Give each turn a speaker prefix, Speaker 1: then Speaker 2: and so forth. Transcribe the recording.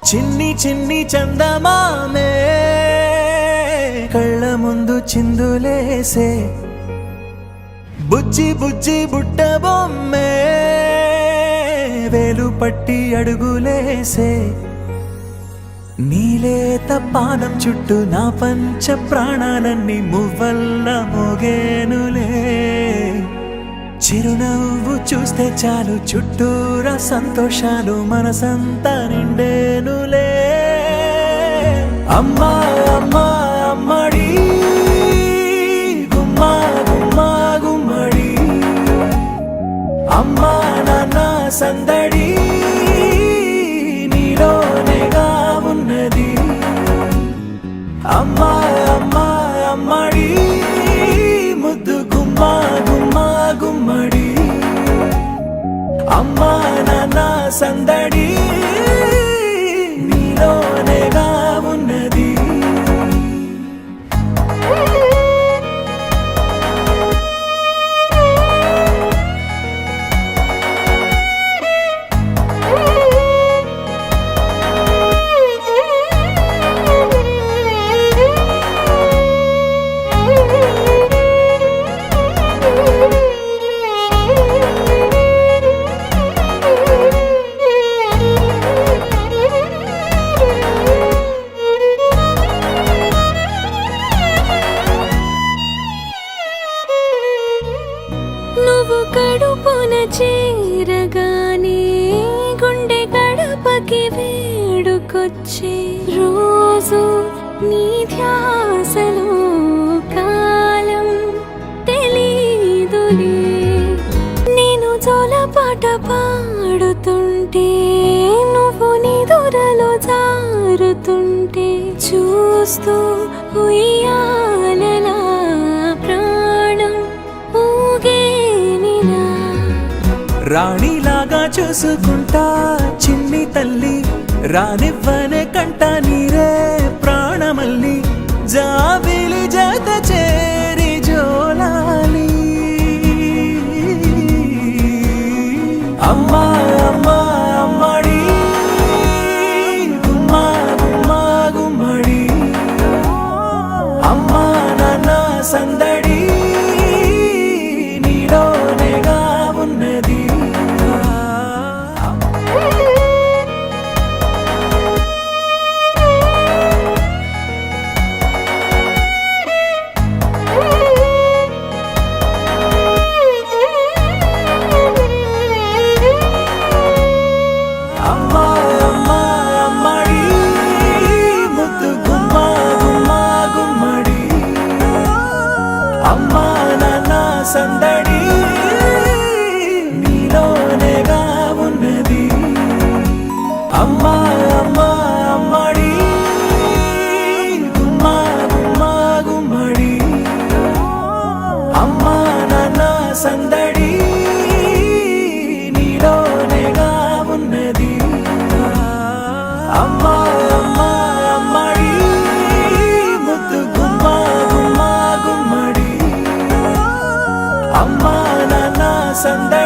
Speaker 1: చిన్ని చిన్ని చందమామే కళ్ళ ముందు చిందులేసే బుజ్జి బుజ్జి బుట్ట బొమ్మే వేలు పట్టి అడుగులేసే నీలేత పానం చుట్టూ నా పంచ ప్రాణాలన్నీ మువ్వల్ల మోగేనులే చిరునవ్వు చూస్తే చాలు చుట్టూరా సంతోషాలు మనసంతా నిండేనులే అమ్మా అమ్మా అమ్మడి గుమ్మా గుమ్మా గుమ్మడి అమ్మా నాన్న సందడి నీలోనేగా ఉన్నది అమ్మా అమ్మా అమ్మడి ముద్దు గుమ్మా గుమ్మా గుమ్మడి అమ్మా నాన్న సందడి నీలోనేగా ఉన్నది
Speaker 2: నువ్వు కడుపున చేరగానే గుండె గడపకి వేడుకొచ్చే రోజు నీ ధ్యాసలో కాలం తెలీదులే నేను జోలపాట పాడుతుంటే నువ్వు నిదురలో జారుతుంటే చూస్తూ ఉయ్యాలలా ప్రాణం ఊగేనిలా
Speaker 1: రాణిలాగా చూసుకుంటా చిన్ని తల్లి రానివ్వనే కంట నీరే ప్రాణమల్లి జాబిలి జత చేరి జోలాలి అమ్మా అమ్మా అమ్మడి గుమ్మా గుమ్మా గుమ్మడి అమ్మా నాన్న సందడి నీలోనేగా ఉన్నది అమ్మా అమ్మా అమ్మడి ముద్దు గుమ్మా గుమ్మా గుమ్మడి అమ్మా నాన్న సందడి నీలోనేగా ఉన్నది అమ్మా అమ్మా అమ్మడి గుమ్మా గుమ్మా గుమ్మడి అమ్మా నాన్న సందడి నీలోనేగా ఉన్నది అమ్మా అమ్మా అమ్మడి ముద్దు గుమ్మా గుమ్మా గుమ్మడి అమ్మా నాన్న సందడి